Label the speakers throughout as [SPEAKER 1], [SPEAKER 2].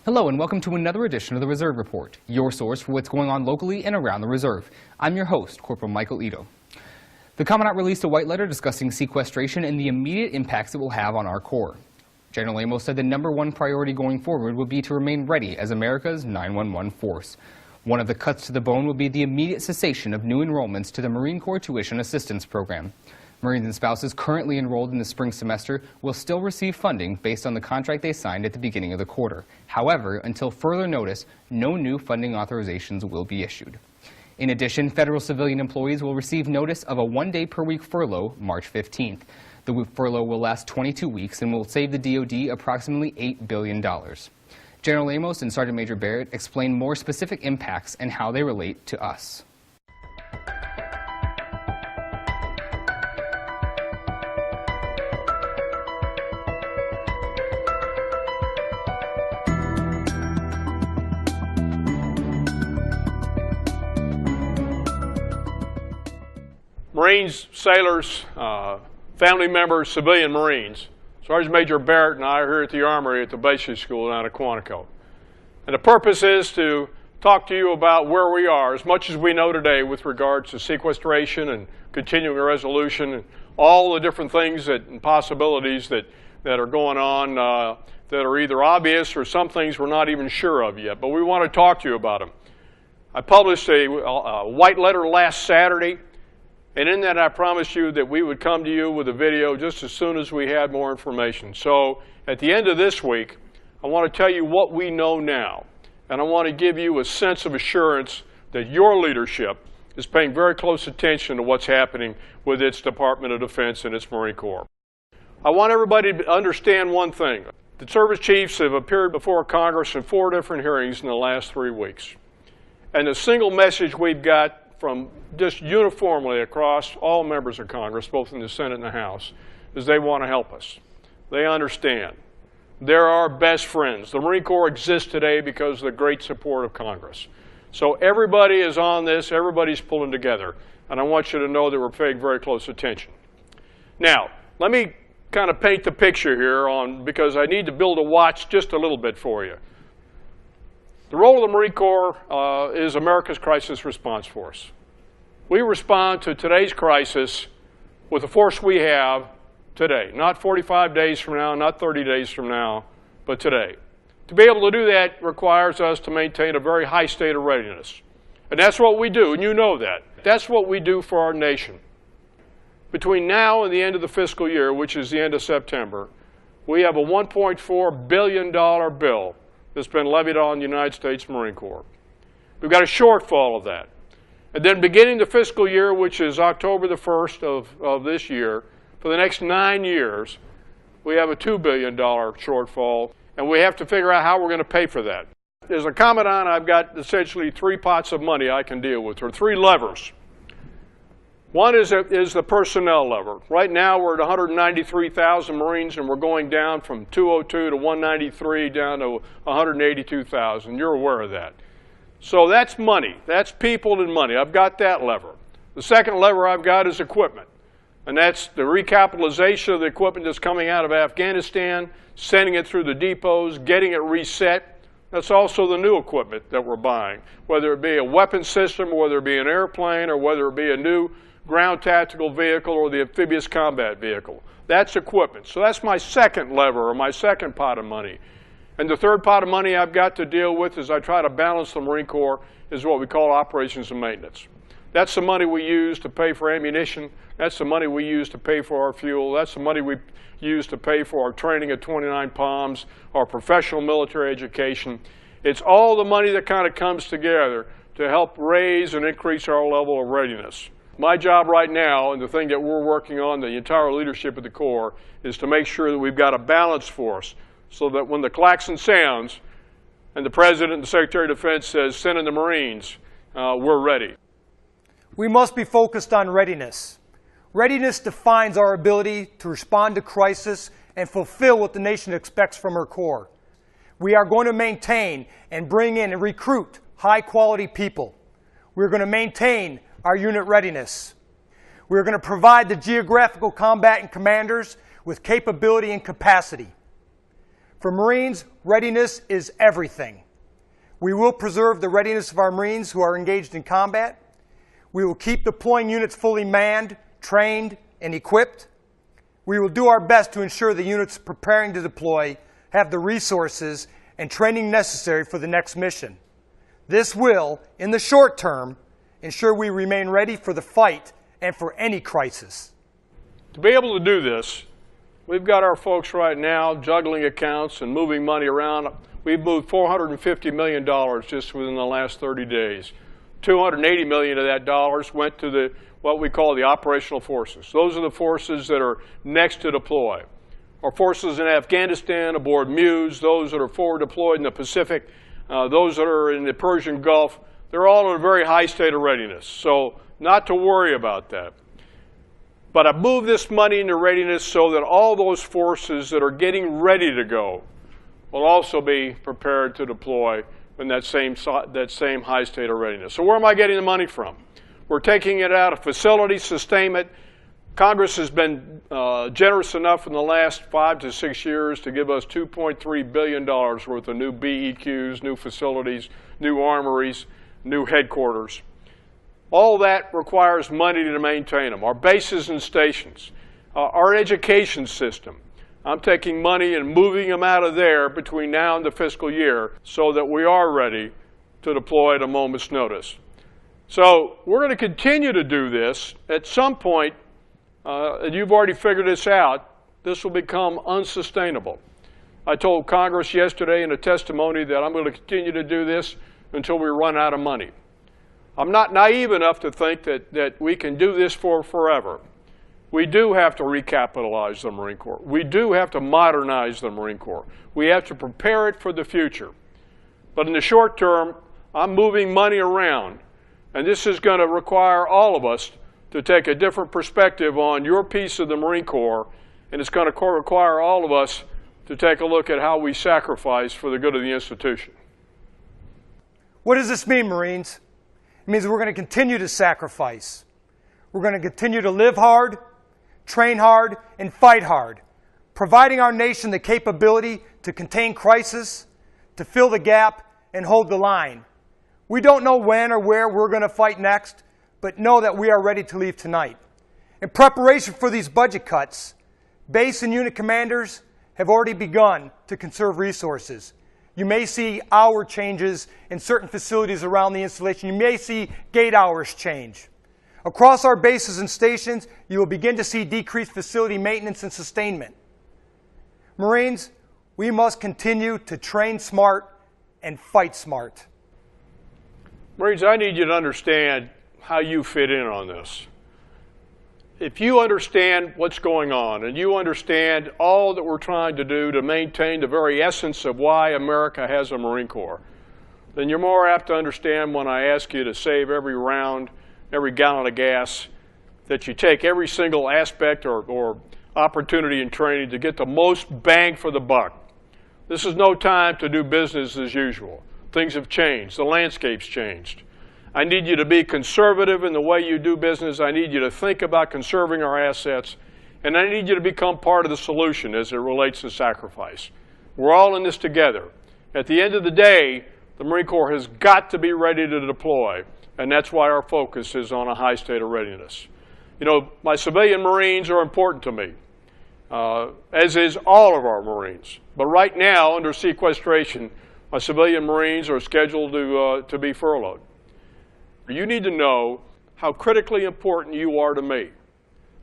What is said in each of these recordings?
[SPEAKER 1] Hello and welcome to another edition of the Reserve Report, your source for what's going on locally and around the Reserve. I'm your host, Corporal Michael Ito. The Commandant released a white letter discussing sequestration and the immediate impacts it will have on our Corps. General Amos said the number one priority going forward would be to remain ready as America's 911 force. One of the cuts to the bone will be the immediate cessation of new enrollments to the Marine Corps Tuition Assistance Program. Marines and spouses currently enrolled in the spring semester will still receive funding based on the contract they signed at the beginning of the quarter. However, until further notice, no new funding authorizations will be issued. In addition, federal civilian employees will receive notice of a one-day-per-week furlough March 15th. The furlough will last 22 weeks and will save the DoD approximately $8 billion. General Amos and Sergeant Major Barrett explain more specific impacts and how they relate to us.
[SPEAKER 2] Marines, sailors, family members, civilian Marines. Sergeant Major Barrett and I are here at the Armory at the Basic School down at Quantico. And the purpose is to talk to you about where we are, as much as we know today with regards to sequestration and continuing resolution and all the different things and possibilities that are going on that are either obvious or some things we're not even sure of yet. But we want to talk to you about them. I published a white letter last Saturday. And in that, I promised you that we would come to you with a video just as soon as we had more information. So at the end of this week, I want to tell you what we know now. And I want to give you a sense of assurance that your leadership is paying very close attention to what's happening with its Department of Defense and its Marine Corps. I want everybody to understand one thing. The service chiefs have appeared before Congress in 4 different hearings in the last 3 weeks. And the single message we've got from just uniformly across all members of Congress, both in the Senate and the House, is they want to help us. They understand. They're our best friends. The Marine Corps exists today because of the great support of Congress. So everybody is on this, everybody's pulling together, and I want you to know that we're paying very close attention. Now, let me kind of paint the picture here because I need to build a watch just a little bit for you. The role of the Marine Corps is America's crisis response force. We respond to today's crisis with the force we have today, not 45 days from now, not 30 days from now, but today. To be able to do that requires us to maintain a very high state of readiness. And that's what we do, and you know that. That's what we do for our nation. Between now and the end of the fiscal year, which is the end of September, we have a $1.4 billion bill that's been levied on the United States Marine Corps. We've got a shortfall of that. And then beginning the fiscal year, which is October the 1st of this year, for the next 9 years, we have a $2 billion shortfall, and we have to figure out how we're going to pay for that. As a Commandant, I've got essentially 3 pots of money I can deal with, or 3 levers. One is the personnel lever. Right now we're at 193,000 Marines and we're going down from 202 to 193 down to 182,000. You're aware of that. So that's money. That's people and money. I've got that lever. The second lever I've got is equipment. And that's the recapitalization of the equipment that's coming out of Afghanistan, sending it through the depots, getting it reset. That's also the new equipment that we're buying, whether it be a weapon system, or whether it be an airplane, or whether it be a new ground tactical vehicle or the amphibious combat vehicle. That's equipment. So that's my second lever, or my second pot of money. And the third pot of money I've got to deal with as I try to balance the Marine Corps is what we call operations and maintenance. That's the money we use to pay for ammunition. That's the money we use to pay for our fuel. That's the money we use to pay for our training at 29 Palms, our professional military education. It's all the money that kind of comes together to help raise and increase our level of readiness. My job right now, and the thing that we're working on, the entire leadership of the Corps, is to make sure that we've got a balanced force so that when the klaxon sounds and the President and the Secretary of Defense says, send in the Marines, we're ready.
[SPEAKER 3] We must be focused on readiness. Readiness defines our ability to respond to crisis and fulfill what the nation expects from our Corps. We are going to maintain and bring in and recruit high-quality people. We're going to maintain our unit readiness. We're going to provide the geographical combatant commanders with capability and capacity. For Marines, readiness is everything. We will preserve the readiness of our Marines who are engaged in combat. We will keep deploying units fully manned, trained, and equipped. We will do our best to ensure the units preparing to deploy have the resources and training necessary for the next mission. This will, in the short term, ensure we remain ready for the fight and for any crisis.
[SPEAKER 2] To be able to do this, we've got our folks right now juggling accounts and moving money around. We've moved $450 million just within the last 30 days. $280 million of that dollars went to what we call the operational forces. Those are the forces that are next to deploy. Our forces in Afghanistan aboard MEUs, those that are forward deployed in the Pacific, those that are in the Persian Gulf, they're all in a very high state of readiness. So not to worry about that. But I moved this money into readiness so that all those forces that are getting ready to go will also be prepared to deploy in that same high state of readiness. So where am I getting the money from? We're taking it out of facility sustainment. Congress has been generous enough in the last 5 to 6 years to give us $2.3 billion worth of new BEQs, new facilities, new armories, new headquarters. All that requires money to maintain them. Our bases and stations, our education system. I'm taking money and moving them out of there between now and the fiscal year so that we are ready to deploy at a moment's notice. So we're going to continue to do this. At some point, and you've already figured this out, this will become unsustainable. I told Congress yesterday in a testimony that I'm going to continue to do this until we run out of money. I'm not naive enough to think that we can do this for forever. We do have to recapitalize the Marine Corps. We do have to modernize the Marine Corps. We have to prepare it for the future. But in the short term, I'm moving money around, and this is going to require all of us to take a different perspective on your piece of the Marine Corps, and it's going to require all of us to take a look at how we sacrifice for the good of the institution.
[SPEAKER 3] What does this mean, Marines? It means we're going to continue to sacrifice. We're going to continue to live hard, train hard, and fight hard, providing our nation the capability to contain crisis, to fill the gap, and hold the line. We don't know when or where we're going to fight next, but know that we are ready to leave tonight. In preparation for these budget cuts, base and unit commanders have already begun to conserve resources. You may see hour changes in certain facilities around the installation. You may see gate hours change. Across our bases and stations, you will begin to see decreased facility maintenance and sustainment. Marines, we must continue to train smart and fight smart.
[SPEAKER 2] Marines, I need you to understand how you fit in on this. If you understand what's going on and you understand all that we're trying to do to maintain the very essence of why America has a Marine Corps, then you're more apt to understand when I ask you to save every round, every gallon of gas, that you take every single aspect or opportunity in training to get the most bang for the buck. This is no time to do business as usual. Things have changed. The landscape's changed. I need you to be conservative in the way you do business. I need you to think about conserving our assets. And I need you to become part of the solution as it relates to sacrifice. We're all in this together. At the end of the day, the Marine Corps has got to be ready to deploy. And that's why our focus is on a high state of readiness. You know, my civilian Marines are important to me, as is all of our Marines. But right now, under sequestration, my civilian Marines are scheduled to be furloughed. You need to know how critically important you are to me.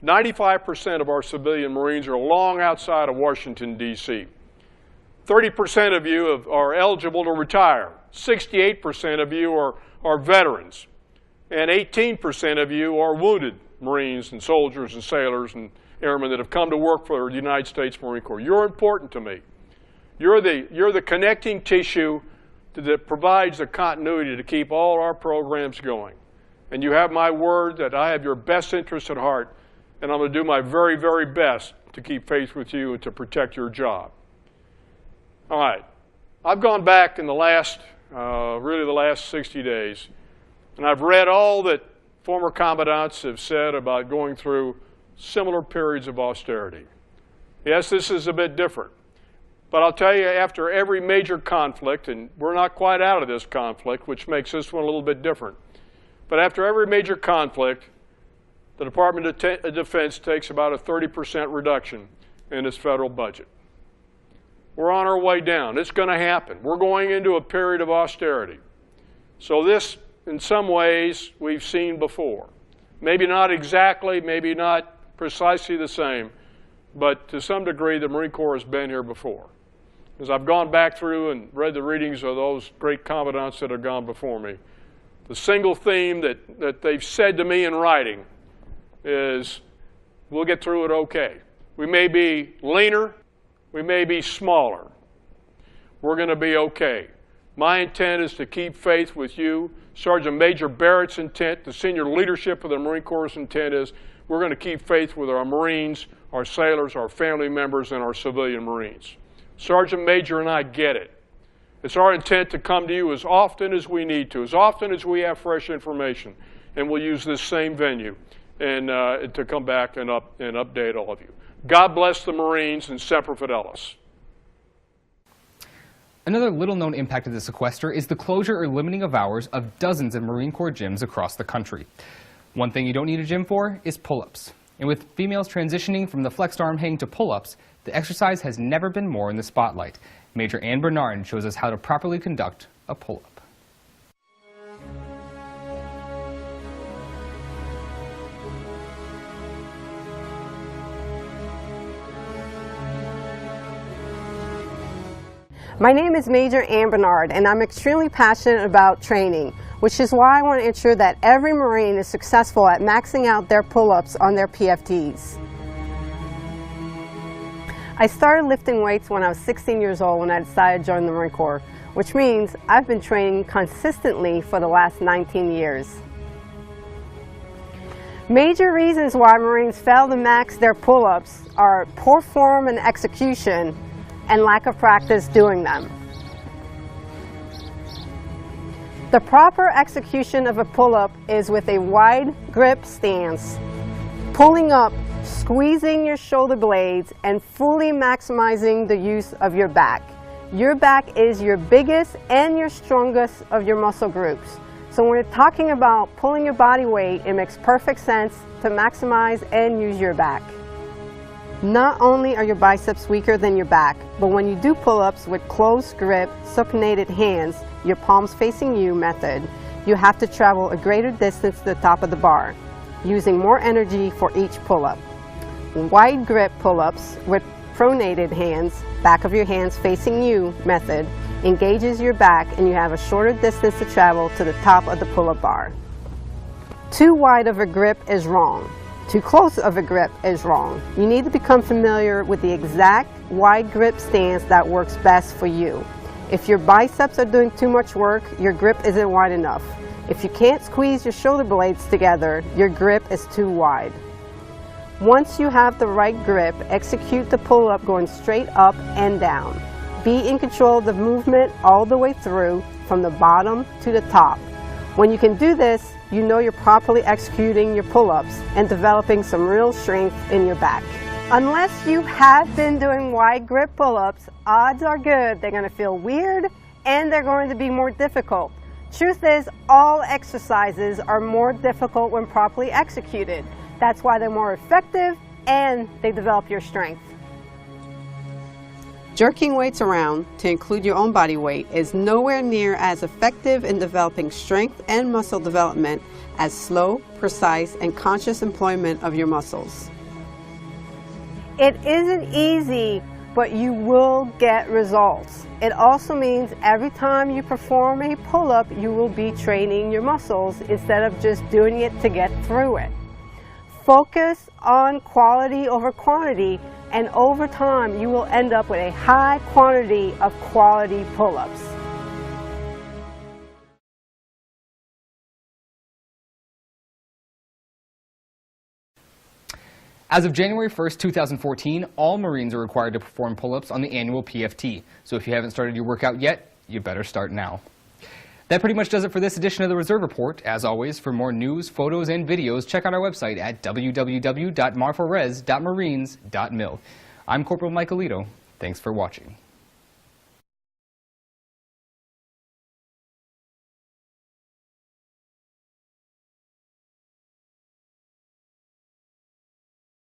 [SPEAKER 2] 95% of our civilian Marines are long outside of Washington, D.C. 30% of you are eligible to retire. 68% of you are veterans. And 18% of you are wounded Marines and soldiers and sailors and airmen that have come to work for the United States Marine Corps. You're important to me. You're the connecting tissue that provides the continuity to keep all our programs going. And you have my word that I have your best interest at heart, and I'm going to do my very, very best to keep faith with you and to protect your job. All right. I've gone back in the last 60 days, and I've read all that former commandants have said about going through similar periods of austerity. Yes, this is a bit different. But I'll tell you, after every major conflict, and we're not quite out of this conflict, which makes this one a little bit different, but after every major conflict, the Department of Defense takes about a 30% reduction in its federal budget. We're on our way down. It's going to happen. We're going into a period of austerity. So this, in some ways, we've seen before. Maybe not exactly, maybe not precisely the same, but to some degree, the Marine Corps has been here before. As I've gone back through and read the readings of those great commandants that have gone before me, the single theme that they've said to me in writing is, we'll get through it okay. We may be leaner, we may be smaller. We're going to be okay. My intent is to keep faith with you. Sergeant Major Barrett's intent, the senior leadership of the Marine Corps' intent is, we're going to keep faith with our Marines, our sailors, our family members, and our civilian Marines. Sergeant Major and I get it. It's our intent to come to you as often as we need to, as often as we have fresh information, and we'll use this same venue and to come back and update all of you. God bless the Marines, and Semper Fidelis.
[SPEAKER 1] Another little-known impact of the sequester is the closure or limiting of hours of dozens of Marine Corps gyms across the country. One thing you don't need a gym for is pull-ups. And with females transitioning from the flexed arm hang to pull-ups, the exercise has never been more in the spotlight. Major Ann Bernard shows us how to properly conduct a pull-up.
[SPEAKER 4] My name is Major Ann Bernard, and I'm extremely passionate about training, which is why I want to ensure that every Marine is successful at maxing out their pull-ups on their PFDs. I started lifting weights when I was 16 years old when I decided to join the Marine Corps, which means I've been training consistently for the last 19 years. Major reasons why Marines fail to max their pull-ups are poor form and execution and lack of practice doing them. The proper execution of a pull-up is with a wide grip stance, pulling up, squeezing your shoulder blades, and fully maximizing the use of your back. Your back is your biggest and your strongest of your muscle groups. So when we're talking about pulling your body weight, it makes perfect sense to maximize and use your back. Not only are your biceps weaker than your back, but when you do pull-ups with closed grip, supinated hands, your palms facing you method, you have to travel a greater distance to the top of the bar, using more energy for each pull-up. Wide grip pull-ups with pronated hands, back of your hands facing you method, engages your back and you have a shorter distance to travel to the top of the pull-up bar. Too wide of a grip is wrong. Too close of a grip is wrong. You need to become familiar with the exact wide grip stance that works best for you. If your biceps are doing too much work, your grip isn't wide enough. If you can't squeeze your shoulder blades together, your grip is too wide. Once you have the right grip, execute the pull-up going straight up and down. Be in control of the movement all the way through, from the bottom to the top. When you can do this, you know you're properly executing your pull-ups and developing some real strength in your back. Unless you have been doing wide grip pull-ups, odds are good they're going to feel weird and they're going to be more difficult. Truth is, all exercises are more difficult when properly executed. That's why they're more effective and they develop your strength. Jerking weights around to include your own body weight is nowhere near as effective in developing strength and muscle development as slow, precise, and conscious employment of your muscles. It isn't easy, but you will get results. It also means every time you perform a pull-up, you will be training your muscles instead of just doing it to get through it. Focus on quality over quantity, and over time you will end up with a high quantity of quality pull-ups.
[SPEAKER 1] As of January 1st, 2014, all Marines are required to perform pull-ups on the annual PFT. So if you haven't started your workout yet, you better start now. That pretty much does it for this edition of the Reserve Report. As always, for more news, photos, and videos, check out our website at www.marforres.marines.mil. I'm Corporal Michael Ito. Thanks for watching.